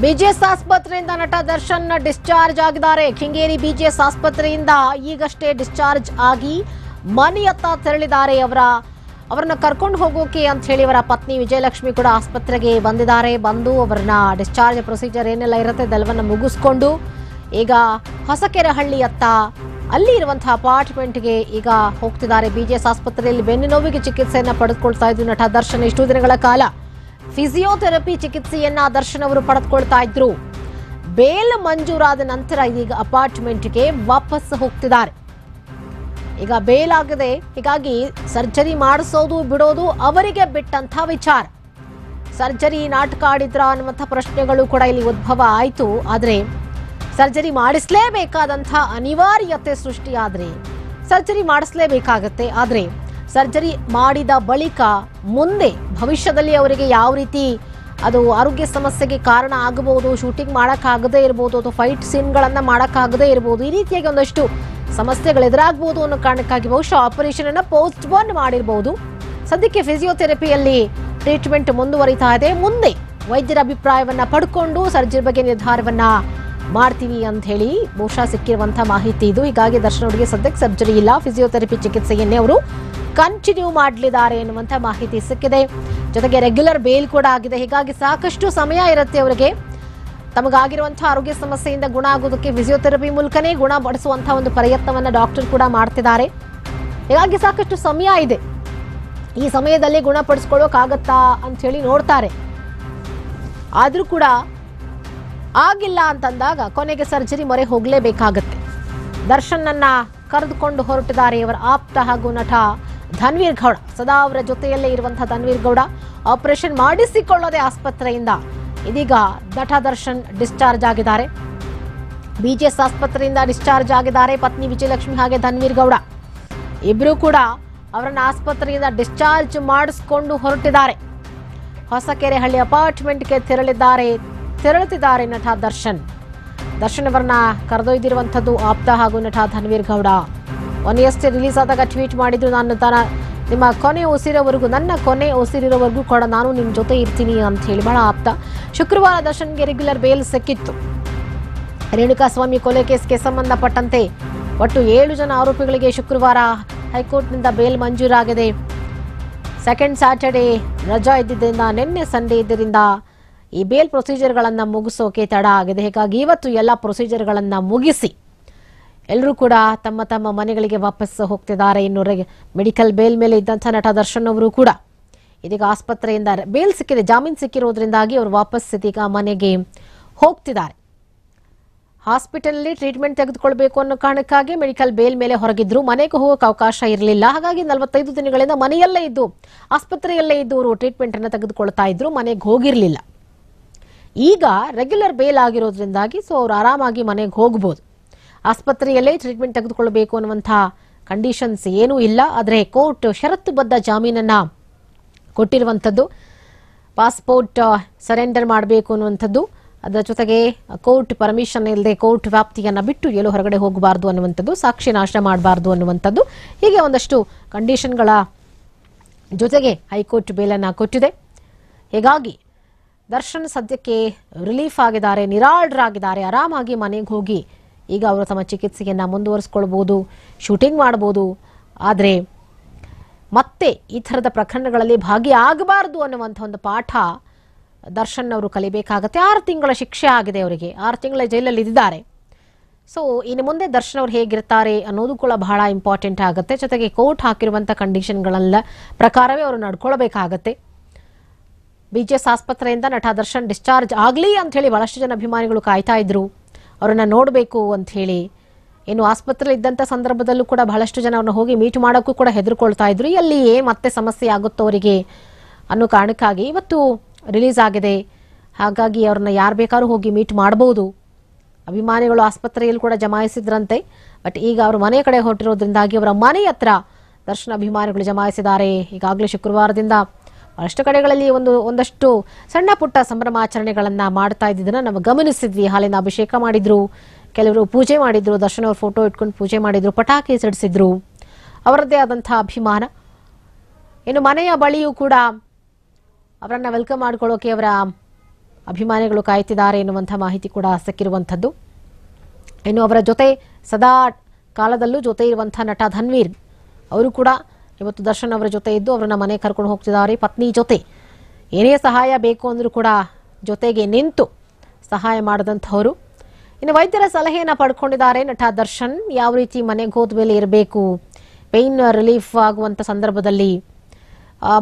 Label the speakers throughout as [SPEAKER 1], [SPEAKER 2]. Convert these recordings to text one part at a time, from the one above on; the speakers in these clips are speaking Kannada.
[SPEAKER 1] ಬಿಜಿಎಸ್ ಆಸ್ಪತ್ರೆಯಿಂದ ನಟ ದರ್ಶನ್ ಡಿಸ್ಚಾರ್ಜ್ ಆಗಿದ್ದಾರೆ. ಕೆಂಗೇರಿ ಬಿಜಿಎಸ್ ಆಸ್ಪತ್ರೆಯಿಂದ ಈಗಷ್ಟೇ ಡಿಸ್ಚಾರ್ಜ್ ಆಗಿ ಮನೆಯತ್ತ ತೆರಳಿದ್ದಾರೆ. ಅವರನ್ನ ಕರ್ಕೊಂಡು ಹೋಗೋಕೆ ಅಂತ ಹೇಳಿ ಅವರ ಪತ್ನಿ ವಿಜಯಲಕ್ಷ್ಮಿ ಕೂಡ ಆಸ್ಪತ್ರೆಗೆ ಬಂದಿದ್ದಾರೆ. ಬಂದು ಅವರನ್ನ ಡಿಸ್ಚಾರ್ಜ್ ಪ್ರೊಸೀಜರ್ ಏನೆಲ್ಲ ಇರುತ್ತೆ ಅದೆಲ್ಲವನ್ನ ಮುಗಿಸ್ಕೊಂಡು ಈಗ ಹೊಸಕೆರೆಹಳ್ಳಿಯತ್ತ ಅಲ್ಲಿ ಇರುವಂತಹ ಅಪಾರ್ಟ್ಮೆಂಟ್ಗೆ ಈಗ ಹೋಗ್ತಿದ್ದಾರೆ. ಬಿಜಿಎಸ್ ಆಸ್ಪತ್ರೆಯಲ್ಲಿ ಬೆನ್ನು ನೋವಿಗೆ ಚಿಕಿತ್ಸೆಯನ್ನ ಪಡೆದುಕೊಳ್ತಾ ಇದ್ರು ನಟ ದರ್ಶನ್. ಇಷ್ಟು ದಿನಗಳ ಕಾಲ ಫಿಸಿಯೋಥೆರಪಿ ಚಿಕಿತ್ಸೆಯನ್ನ ದರ್ಶನ್ ಅವರು ಪಡೆದುಕೊಳ್ತಾ ಇದ್ರು. ಬೇಲ್ ಮಂಜೂರಾದ ನಂತರ ಇದೀಗ ಅಪಾರ್ಟ್ಮೆಂಟ್ಗೆ ವಾಪಸ್ ಹೋಗ್ತಿದ್ದಾರೆ. ಈಗ ಬೇಲ್ ಆಗದೆ, ಹೀಗಾಗಿ ಸರ್ಜರಿ ಮಾಡಿಸೋದು ಬಿಡೋದು ಅವರಿಗೆ ಬಿಟ್ಟಂತ ವಿಚಾರ. ಸರ್ಜರಿ ನಾಟಕ ಆಡಿದ್ರ ಅನ್ನುವಂಥ ಪ್ರಶ್ನೆಗಳು ಕೂಡ ಇಲ್ಲಿ ಉದ್ಭವ ಆಯಿತು. ಆದರೆ ಸರ್ಜರಿ ಮಾಡಿಸಲೇಬೇಕಾದಂಥ ಅನಿವಾರ್ಯತೆ ಸೃಷ್ಟಿಯಾದ್ರೆ ಸರ್ಜರಿ ಮಾಡಿಸಲೇಬೇಕಾಗತ್ತೆ. ಆದರೆ ಸರ್ಜರಿ ಮಾಡಿದ ಬಳಿಕ ಮುಂದೆ ಭವಿಷ್ಯದಲ್ಲಿ ಅವರಿಗೆ ಯಾವ ರೀತಿ ಅದು ಆರೋಗ್ಯ ಸಮಸ್ಯೆಗೆ ಕಾರಣ ಆಗಬಹುದು, ಶೂಟಿಂಗ್ ಮಾಡೋಕ್ಕಾಗದೇ ಇರ್ಬೋದು ಅಥವಾ ಫೈಟ್ ಸೀನ್ಗಳನ್ನು ಮಾಡೋಕ್ಕಾಗದೇ ಇರ್ಬೋದು, ಈ ರೀತಿಯಾಗಿ ಒಂದಷ್ಟು ಸಮಸ್ಯೆಗಳು ಎದುರಾಗಬಹುದು ಅನ್ನೋ ಕಾರಣಕ್ಕಾಗಿ ಬಹುಶಃ ಆಪರೇಷನ್ ಅನ್ನು ಪೋಸ್ಟ್ಪೋನ್ ಮಾಡಿರಬಹುದು. ಸದ್ಯಕ್ಕೆ ಫಿಸಿಯೋಥೆರಪಿಯಲ್ಲಿ ಟ್ರೀಟ್ಮೆಂಟ್ ಮುಂದುವರಿತಾ ಇದೆ. ಮುಂದೆ ವೈದ್ಯರ ಅಭಿಪ್ರಾಯವನ್ನ ಪಡ್ಕೊಂಡು ಸರ್ಜರಿ ಬಗ್ಗೆ ನಿರ್ಧಾರವನ್ನ ಮಾಡ್ತೀವಿ ಅಂತ ಹೇಳಿ ಬಹುಶಃ ಸಿಕ್ಕಿರುವಂತಹ ಮಾಹಿತಿ ಇದು. ಹೀಗಾಗಿ ದರ್ಶನ್ ಅವರಿಗೆ ಸದ್ಯಕ್ಕೆ ಸರ್ಜರಿ ಇಲ್ಲ, ಫಿಸಿಯೋಥೆರಪಿ ಚಿಕಿತ್ಸೆಯನ್ನೇ ಅವರು ಕಂಟಿನ್ಯೂ ಮಾಡಲಿದ್ದಾರೆ ಎನ್ನುವಂತ ಮಾಹಿತಿ ಸಿಕ್ಕಿದೆ. ಜೊತೆಗೆ ರೆಗ್ಯುಲರ್ ಬೇಲ್ ಕೂಡ ಆಗಿದೆ. ಹೀಗಾಗಿ ಸಾಕಷ್ಟು ಸಮಯ ಇರುತ್ತೆ ಅವರಿಗೆ ತಮಗಾಗಿರುವಂತಹ ಆರೋಗ್ಯ ಸಮಸ್ಯೆಯಿಂದ ಗುಣ ಆಗೋದಕ್ಕೆ ಫಿಸಿಯೋಥೆರಪಿ ಮೂಲಕನೇ ಗುಣಪಡಿಸುವಂತಹ ಒಂದು ಪ್ರಯತ್ನವನ್ನ ಡಾಕ್ಟರ್ ಕೂಡ ಮಾಡ್ತಿದ್ದಾರೆ. ಹೀಗಾಗಿ ಸಾಕಷ್ಟು ಸಮಯ ಇದೆ. ಈ ಸಮಯದಲ್ಲಿ ಗುಣಪಡಿಸ್ಕೊಳ್ಳೋಕಾಗತ್ತಾ ಅಂತ ಹೇಳಿ ನೋಡ್ತಾರೆ. ಆದ್ರೂ ಕೂಡ ಆಗಿಲ್ಲ ಅಂತಂದಾಗ ಕೊನೆಗೆ ಸರ್ಜರಿ ಮೊರೆ ಹೋಗಲೇಬೇಕಾಗತ್ತೆ. ದರ್ಶನ್ ಅನ್ನ ಕರೆದುಕೊಂಡು ಹೊರಟಿದ್ದಾರೆ ಅವರ ಆಪ್ತ ಹಾಗೂ ನಟ ಧನ್ವೀರ್ ಗೌಡ. ಸದಾ ಅವರ ಜೊತೆಯಲ್ಲೇ ಇರುವಂತಹ ಧನ್ವೀರ್ ಗೌಡ ಆಪರೇಷನ್ ಮಾಡಿಸಿಕೊಳ್ಳದೆ ಆಸ್ಪತ್ರೆಯಿಂದ ಇದೀಗ ನಟ ದರ್ಶನ್ ಡಿಸ್ಚಾರ್ಜ್ ಆಗಿದ್ದಾರೆ. ಬಿಜಿಎಸ್ ಆಸ್ಪತ್ರೆಯಿಂದ ಡಿಸ್ಚಾರ್ಜ್ ಆಗಿದ್ದಾರೆ ಪತ್ನಿ ವಿಜಯಲಕ್ಷ್ಮಿ ಹಾಗೆ ಧನ್ವೀರ್ ಗೌಡ. ಇಬ್ರು ಕೂಡ ಅವರನ್ನ ಆಸ್ಪತ್ರೆಯಿಂದ ಡಿಸ್ಚಾರ್ಜ್ ಮಾಡಿಸಿಕೊಂಡು ಹೊರಟಿದ್ದಾರೆ. ಹೊಸಕೆರೆಹಳ್ಳಿ ಅಪಾರ್ಟ್ಮೆಂಟ್ಗೆ ತೆರಳುತ್ತಿದ್ದಾರೆ ನಟ ದರ್ಶನ್. ದರ್ಶನ್ ಅವರನ್ನ ಕರೆದೊಯ್ದಿರುವಂಥದ್ದು ಆಪ್ತ ಹಾಗೂ ನಟ ಧನ್ವೀರ್ ಗೌಡ. ಮೊನ್ನೆಯಷ್ಟೇ ರಿಲೀಸ್ ಆದಾಗ ಟ್ವೀಟ್ ಮಾಡಿದ್ರು, ನಿಮ್ಮ ಕೊನೆ ಉಸಿರೋವರೆಗೂ, ನನ್ನ ಕೊನೆ ಉಸಿರಿರೋವರೆಗೂ ಕೂಡ ನಾನು ನಿಮ್ಮ ಜೊತೆ ಇರ್ತೀನಿ ಅಂತ ಹೇಳಿ. ಬಹಳ ಆಪ್ತ. ಶುಕ್ರವಾರ ದರ್ಶನ್ಗೆ ರೆಗ್ಯುಲರ್ ಬೇಲ್ ಸಿಕ್ಕಿತ್ತು. ರೇಣುಕಾಸ್ವಾಮಿ ಕೊಲೆ ಕೇಸ್ಗೆ ಸಂಬಂಧಪಟ್ಟಂತೆ ಒಟ್ಟು 7 ಜನ ಆರೋಪಿಗಳಿಗೆ ಶುಕ್ರವಾರ ಹೈಕೋರ್ಟ್ನಿಂದ ಬೇಲ್ ಮಂಜೂರಾಗಿದೆ. ಸೆಕೆಂಡ್ ಸ್ಯಾಟರ್ಡೇ ರಜಾ ಇದ್ದಿದ್ದರಿಂದ, ನಿನ್ನೆ ಸಂಡೇ ಇದ್ದರಿಂದ ಈ ಬೇಲ್ ಪ್ರೊಸೀಜರ್ಗಳನ್ನು ಮುಗಿಸೋಕೆ ತಡ ಆಗಿದೆ. ಹೀಗಾಗಿ ಇವತ್ತು ಎಲ್ಲ ಪ್ರೊಸೀಜರ್ಗಳನ್ನು ಮುಗಿಸಿ ಎಲ್ಲರೂ ಕೂಡ ತಮ್ಮ ತಮ್ಮ ಮನೆಗಳಿಗೆ ವಾಪಸ್ ಹೋಗ್ತಿದ್ದಾರೆ. ಇನ್ನು ಮೆಡಿಕಲ್ ಬೇಲ್ ಮೇಲೆ ಇದ್ದಂಥ ನಟ ದರ್ಶನ್ ಅವರು ಕೂಡ ಇದೀಗ ಆಸ್ಪತ್ರೆಯಿಂದ ಬೇಲ್ ಸಿಕ್ಕಿದೆ, ಜಾಮೀನು ಸಿಕ್ಕಿರೋದ್ರಿಂದಾಗಿ ಅವರು ವಾಪಸ್ ಇದೀಗ ಮನೆಗೆ ಹೋಗ್ತಿದ್ದಾರೆ. ಹಾಸ್ಪಿಟಲ್ ಟ್ರೀಟ್ಮೆಂಟ್ ತೆಗೆದುಕೊಳ್ಬೇಕು ಅನ್ನೋ ಕಾರಣಕ್ಕಾಗಿ ಮೆಡಿಕಲ್ ಬೇಲ್ ಮೇಲೆ ಹೊರಗಿದ್ರು. ಮನೆಗೆ ಹೋಗೋಕೆ ಅವಕಾಶ ಇರಲಿಲ್ಲ. ಹಾಗಾಗಿ 45 ದಿನಗಳಿಂದ ಮನೆಯಲ್ಲೇ ಇದ್ದು, ಆಸ್ಪತ್ರೆಯಲ್ಲೇ ಇದ್ದು ಅವರು ಟ್ರೀಟ್ಮೆಂಟ್ ಅನ್ನು ತೆಗೆದುಕೊಳ್ತಾ ಇದ್ರು, ಮನೆಗೆ ಹೋಗಿರಲಿಲ್ಲ. ಈಗ ರೆಗ್ಯುಲರ್ ಬೇಲ್ ಆಗಿರೋದ್ರಿಂದಾಗಿ ಅವರು ಆರಾಮಾಗಿ ಮನೆಗೆ ಹೋಗ್ಬೋದು. ಆಸ್ಪತ್ರೆಯಲ್ಲೇ ಟ್ರೀಟ್ಮೆಂಟ್ ತೆಗೆದುಕೊಳ್ಳಬೇಕು ಅನ್ನುವಂತಹ ಕಂಡೀಷನ್ಸ್ ಏನೂ ಇಲ್ಲ. ಆದರೆ ಕೋರ್ಟ್ ಷರತ್ತುಬದ್ಧ ಜಾಮೀನನ್ನ ಕೊಟ್ಟಿರುವಂಥದ್ದು, ಪಾಸ್ಪೋರ್ಟ್ ಸರೆಂಡರ್ ಮಾಡಬೇಕು ಅನ್ನುವಂಥದ್ದು, ಅದರ ಜೊತೆಗೆ ಕೋರ್ಟ್ ಪರ್ಮಿಷನ್ ಇಲ್ಲದೆ ಕೋರ್ಟ್ ವ್ಯಾಪ್ತಿಯನ್ನ ಬಿಟ್ಟು ಎಲ್ಲೂ ಹೊರಗಡೆ ಹೋಗಬಾರ್ದು ಅನ್ನುವಂಥದ್ದು, ಸಾಕ್ಷಿ ನಾಶ ಮಾಡಬಾರ್ದು ಅನ್ನುವಂಥದ್ದು, ಹೀಗೆ ಒಂದಷ್ಟು ಕಂಡೀಷನ್ಗಳ ಜೊತೆಗೆ ಹೈಕೋರ್ಟ್ ಬೇಲನ್ನು ಕೊಟ್ಟಿದೆ. ಹೀಗಾಗಿ ದರ್ಶನ್ ಸದ್ಯಕ್ಕೆ ರಿಲೀಫ್ ಆಗಿದ್ದಾರೆ, ನಿರಾಳರಾಗಿದ್ದಾರೆ. ಆರಾಮಾಗಿ ಮನೆಗೆ ಹೋಗಿ ಈಗ ಅವರು ತಮ್ಮ ಚಿಕಿತ್ಸೆಯನ್ನು ಮುಂದುವರಿಸ್ಕೊಳ್ಬೋದು, ಶೂಟಿಂಗ್ ಮಾಡ್ಬೋದು. ಆದರೆ ಮತ್ತೆ ಈ ಥರದ ಪ್ರಕರಣಗಳಲ್ಲಿ ಭಾಗಿಯಾಗಬಾರ್ದು ಅನ್ನುವಂಥ ಒಂದು ಪಾಠ ದರ್ಶನ್ ಅವರು ಕಲಿಬೇಕಾಗತ್ತೆ. 6 ತಿಂಗಳ ಶಿಕ್ಷೆ ಆಗಿದೆ ಅವರಿಗೆ, 6 ತಿಂಗಳ ಜೈಲಲ್ಲಿ ಇದ್ದಾರೆ. ಸೊ ಇನ್ನು ಮುಂದೆ ದರ್ಶನ್ ಅವರು ಹೇಗಿರ್ತಾರೆ ಅನ್ನೋದು ಕೂಡ ಬಹಳ ಇಂಪಾರ್ಟೆಂಟ್ ಆಗುತ್ತೆ. ಜೊತೆಗೆ ಕೋರ್ಟ್ ಹಾಕಿರುವಂಥ ಕಂಡೀಷನ್ಗಳೆಲ್ಲ ಪ್ರಕಾರವೇ ಅವರು ನಡ್ಕೊಳ್ಬೇಕಾಗತ್ತೆ. ಬಿಜಿಎಸ್ ಆಸ್ಪತ್ರೆಯಿಂದ ನಟ ದರ್ಶನ್ ಡಿಸ್ಚಾರ್ಜ್ ಆಗಲಿ ಅಂತ ಹೇಳಿ ಬಹಳಷ್ಟು ಜನ ಅಭಿಮಾನಿಗಳು ಕಾಯ್ತಾ ಇದ್ರು, ಅವರನ್ನ ನೋಡಬೇಕು ಅಂತ ಹೇಳಿ. ಇನ್ನು ಆಸ್ಪತ್ರೆ ಇದ್ದಂಥ ಸಂದರ್ಭದಲ್ಲೂ ಕೂಡ ಬಹಳಷ್ಟು ಜನ ಅವ್ರನ್ನ ಹೋಗಿ ಮೀಟ್ ಮಾಡೋಕ್ಕೂ ಕೂಡ ಹೆದರ್ಕೊಳ್ತಾ ಇದ್ರು, ಎಲ್ಲಿಯೇ ಮತ್ತೆ ಸಮಸ್ಯೆ ಆಗುತ್ತೋ ಅವರಿಗೆ ಅನ್ನೋ ಕಾರಣಕ್ಕಾಗಿ. ಇವತ್ತು ರಿಲೀಸ್ ಆಗಿದೆ, ಹಾಗಾಗಿ ಅವ್ರನ್ನ ಯಾರು ಬೇಕಾದ್ರೂ ಹೋಗಿ ಮೀಟ್ ಮಾಡಬಹುದು. ಅಭಿಮಾನಿಗಳು ಆಸ್ಪತ್ರೆಯಲ್ಲಿ ಕೂಡ ಜಮಾಯಿಸಿದ್ರಂತೆ. ಬಟ್ ಈಗ ಅವರು ಮನೆ ಕಡೆ ಹೊರಟಿರೋದ್ರಿಂದಾಗಿ ಅವರ ಮನೆ ಹತ್ರ ದರ್ಶನ ಅಭಿಮಾನಿಗಳು ಜಮಾಯಿಸಿದ್ದಾರೆ. ಈಗಾಗಲೇ ಶುಕ್ರವಾರದಿಂದ ಬಹಳಷ್ಟು ಕಡೆಗಳಲ್ಲಿ ಒಂದಷ್ಟು ಸಣ್ಣ ಪುಟ್ಟ ಸಂಭ್ರಮಾಚರಣೆಗಳನ್ನ ಮಾಡ್ತಾ ಇದ್ದಿದ್ದನ್ನ ನಾವು ಗಮನಿಸಿದ್ವಿ. ಹಾಲಿನ ಅಭಿಷೇಕ ಮಾಡಿದ್ರು, ಕೆಲವರು ಪೂಜೆ ಮಾಡಿದ್ರು, ದರ್ಶನ್ ಅವ್ರ ಫೋಟೋ ಇಟ್ಕೊಂಡು ಪೂಜೆ ಮಾಡಿದ್ರು, ಪಟಾಕಿ ಸಿಡಿಸಿದ್ರು, ಅವರದ್ದೇ ಆದಂತಹ ಅಭಿಮಾನ. ಇನ್ನು ಮನೆಯ ಬಳಿಯೂ ಕೂಡ ಅವರನ್ನ ವೆಲ್ಕಮ್ ಮಾಡ್ಕೊಳ್ಳೋಕೆ ಅವರ ಅಭಿಮಾನಿಗಳು ಕಾಯ್ತಿದ್ದಾರೆ ಎನ್ನುವಂಥ ಮಾಹಿತಿ ಕೂಡ ಸಿಕ್ಕಿರುವಂಥದ್ದು. ಇನ್ನು ಅವರ ಜೊತೆ ಸದಾ ಕಾಲದಲ್ಲೂ ಜೊತೆ ಇರುವಂಥ ನಟ ಧನ್ವೀರ್ ಅವರು ಕೂಡ ಇವತ್ತು ದರ್ಶನ್ ಅವರ ಜೊತೆ ಇದ್ದು ಅವರನ್ನ ಮನೆ ಕರ್ಕೊಂಡು ಹೋಗ್ತಿದ್ದಾರೆ. ಪತ್ನಿ ಜೊತೆ ಏನೇ ಸಹಾಯ ಬೇಕು ಅಂದರೂ ಕೂಡ ಜೊತೆಗೆ ನಿಂತು ಸಹಾಯ ಮಾಡಿದಂಥವರು. ಇನ್ನು ವೈದ್ಯರ ಸಲಹೆಯನ್ನು ಪಡ್ಕೊಂಡಿದ್ದಾರೆ ನಟ ದರ್ಶನ್. ಯಾವ ರೀತಿ ಮನೆಗೆ ಹೋದ ಮೇಲೆ ಇರಬೇಕು, ಪೇಯ್ನ್ ರಿಲೀಫ್ ಆಗುವಂಥ ಸಂದರ್ಭದಲ್ಲಿ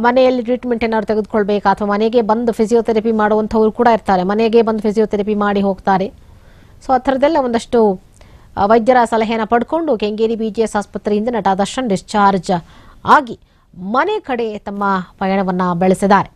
[SPEAKER 1] ಮನೆಯಲ್ಲಿ ಟ್ರೀಟ್ಮೆಂಟ್ ಏನಾದ್ರು ತೆಗೆದುಕೊಳ್ಬೇಕಾ ಅಥವಾ ಮನೆಗೆ ಬಂದು ಫಿಸಿಯೋಥೆರಪಿ ಮಾಡುವಂಥವ್ರು ಕೂಡ ಇರ್ತಾರೆ, ಮನೆಗೆ ಬಂದು ಫಿಸಿಯೋಥೆರಪಿ ಮಾಡಿ ಹೋಗ್ತಾರೆ. ಸೊ ಆ ಥರದ್ದೆಲ್ಲ ಒಂದಷ್ಟು ವೈದ್ಯರ ಸಲಹೆಯನ್ನು ಪಡ್ಕೊಂಡು ಕೆಂಗೇರಿ BGS ಆಸ್ಪತ್ರೆಯಿಂದ ನಟ ದರ್ಶನ್ ಡಿಸ್ಚಾರ್ಜ್ ಆಗಿ ಮನೆ ಕಡೆ ತಮ್ಮ ಪಯಣವನ್ನು ಬೆಳೆಸಿದ್ದಾರೆ.